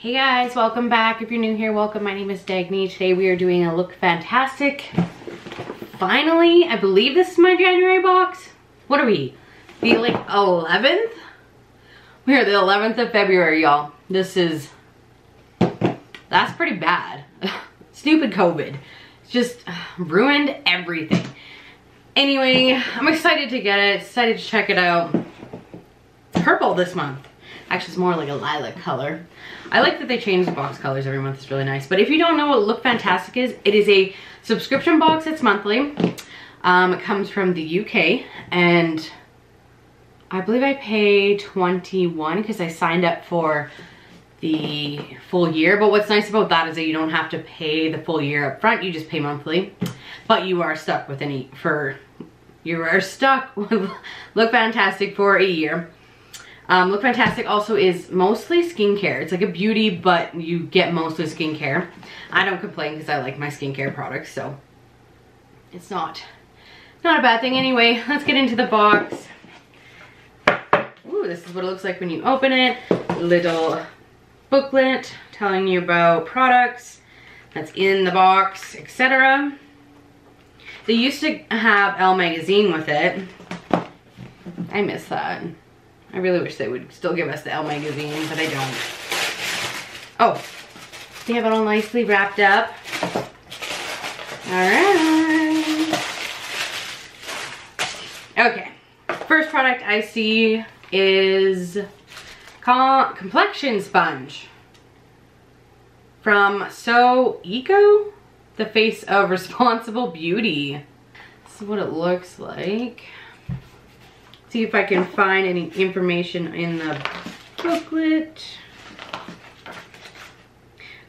Hey guys, welcome back. If you're new here, welcome. My name is Dagny. Today we are doing a Look Fantastic. Finally, I believe this is my January box. What are we? The 11th? We are the 11th of February, y'all. That's pretty bad. Stupid COVID. It's just ruined everything. Anyway, I'm excited to get it, excited to check it out. Purple this month. Actually, it's more like a lilac color. I like that they change the box colors every month. It's really nice. But if you don't know what Look Fantastic is, it is a subscription box. It's monthly. It comes from the UK, and I believe I pay $21 because I signed up for the full year. But what's nice about that is that you don't have to pay the full year up front. You just pay monthly. But you are stuck with Look Fantastic for a year. Look Fantastic also is mostly skincare. It's like a beauty, but you get mostly skincare. I don't complain because I like my skincare products, so it's not a bad thing. Anyway, let's get into the box. Ooh, this is what it looks like when you open it. Little booklet telling you about products that's in the box, etc. They used to have Elle magazine with it. I miss that. I really wish they would still give us the Elle magazine, but they don't. Oh, they have it all nicely wrapped up. Alright. Okay, first product I see is Complexion Sponge from So Eco, the face of responsible beauty. This is what it looks like. See if I can find any information in the booklet.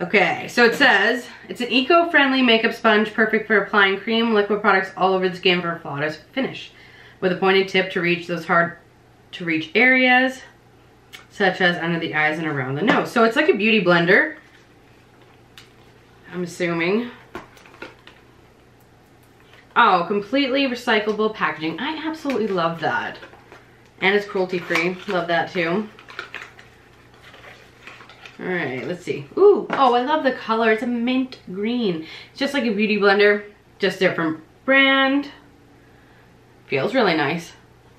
Okay, so it says, it's an eco-friendly makeup sponge perfect for applying cream, liquid products all over the skin for a flawless finish. With a pointed tip to reach those hard to reach areas, such as under the eyes and around the nose. So it's like a beauty blender, I'm assuming. Oh, completely recyclable packaging. I absolutely love that. And it's cruelty free. Love that too. Alright, let's see. Ooh, oh, I love the color. It's a mint green. It's just like a beauty blender, just different brand. Feels really nice.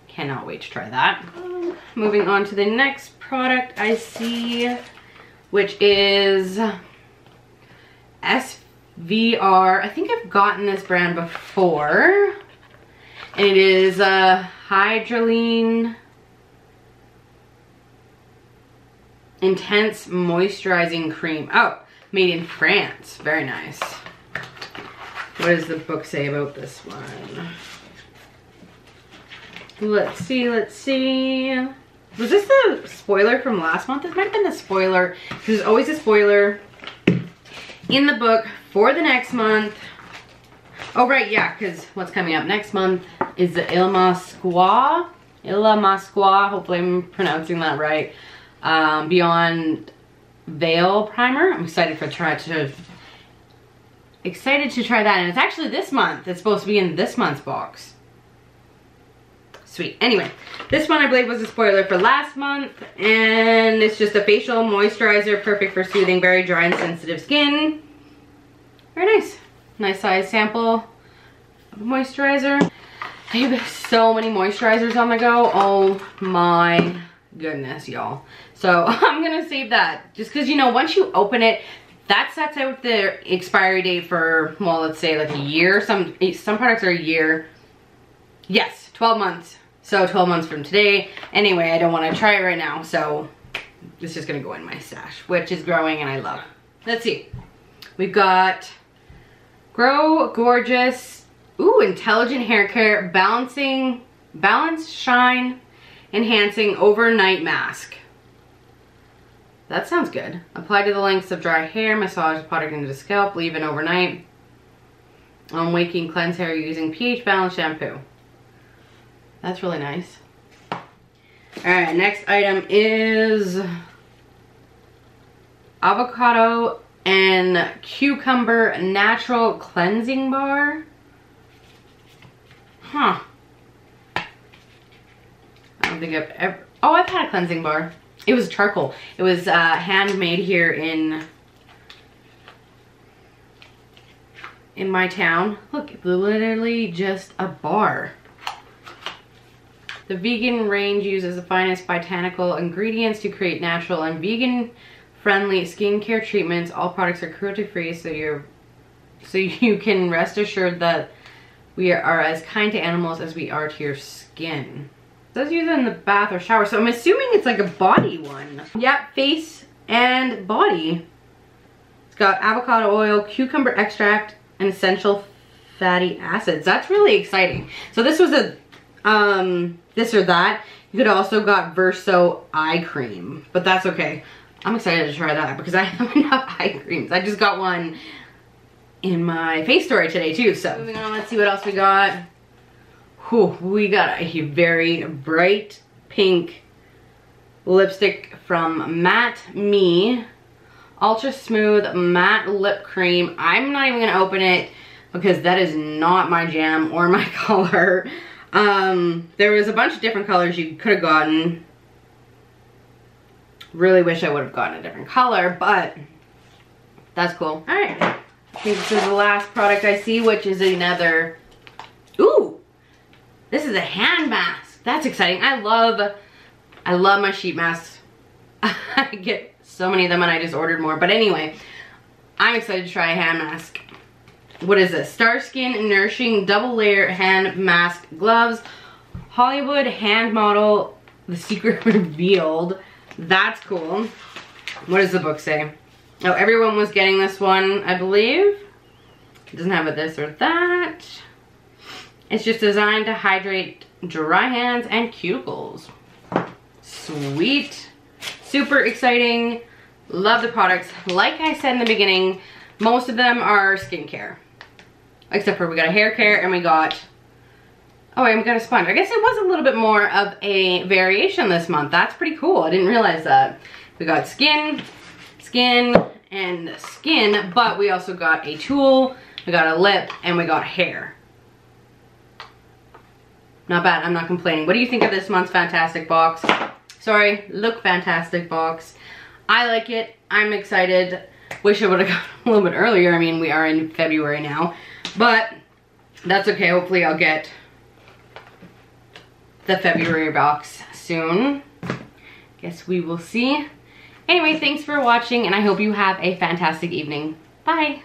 Cannot wait to try that. Moving on to the next product I see, which is SVR. I think I've gotten this brand before. And it is a Hydroline Intense Moisturizing Cream. Oh, made in France. Very nice. What does the book say about this one? Let's see, let's see. Was this the spoiler from last month? It might have been the spoiler. There's always a spoiler in the book for the next month. Oh right, yeah, because what's coming up next month is the Il Masquois, hopefully I'm pronouncing that right, Beyond Veil Primer. I'm excited to try that, and it's actually this month. It's supposed to be in this month's box. Sweet. Anyway, this one I believe was a spoiler for last month, and it's just a facial moisturizer, perfect for soothing very dry and sensitive skin. Very nice. Nice size sample of moisturizer. I have so many moisturizers on the go. Oh my goodness, y'all. So I'm gonna save that just because, you know, once you open it, that sets out the expiry date for, well, let's say like a year. Some products are a year. Yes, 12 months. So 12 months from today. Anyway, I don't want to try it right now, so it's just gonna go in my stash, which is growing and I love. Let's see. We've got Grow Gorgeous, ooh, Intelligent Hair Care, Balance Shine Enhancing Overnight Mask. That sounds good. Apply to the lengths of dry hair, massage the product into the scalp, leave it overnight. On waking, cleanse hair using pH balanced shampoo. That's really nice. Alright, next item is Avocado and Cucumber Natural Cleansing Bar. Huh. I don't think I've ever... Oh, I've had a cleansing bar. it was charcoal. It was handmade here in my town. Look, it's literally just a bar. The vegan range uses the finest botanical ingredients to create natural and vegan-friendly skincare treatments. All products are cruelty-free, so you can rest assured that we are as kind to animals as we are to your skin. It says use it in the bath or shower, so I'm assuming it's like a body one. Yep, face and body. It's got avocado oil, cucumber extract, and essential fatty acids. That's really exciting. So this was a this or that. You could also got Verso eye cream, but that's okay. I'm excited to try that because I have enough eye creams. I just got one in my face story today too. So moving on, let's see what else we got. Whew, we got a very bright pink lipstick from Matte Me. Ultra Smooth Matte Lip Cream. I'm not even gonna open it because that is not my jam or my color. There was a bunch of different colors you could have gotten. Really wish I would have gotten a different color, but that's cool. All right, I think this is the last product I see, which is another, ooh, this is a hand mask. That's exciting. I love my sheet masks. I get so many of them and I just ordered more, but anyway, I'm excited to try a hand mask. What is this? Star Skin Nourishing Double Layer Hand Mask Gloves. Hollywood Hand Model, The Secret Revealed. That's cool. What does the book say? Oh, everyone was getting this one, I believe. It doesn't have a this or that. It's just designed to hydrate dry hands and cuticles. Sweet. Super exciting. Love the products. Like I said in the beginning, most of them are skincare. Except for we got a hair care and we got, oh, and we got a sponge. I guess it was a little bit more of a variation this month. That's pretty cool. I didn't realize that. We got skin, and skin, but we also got a tool, we got a lip, and we got hair. Not bad. I'm not complaining. What do you think of this month's Fantastic box? Sorry, Look Fantastic box. I like it. I'm excited. Wish I would have got a little bit earlier. I mean, we are in February now. But that's okay. Hopefully I'll get the February box soon. Guess we will see. Anyway, thanks for watching and I hope you have a fantastic evening. Bye.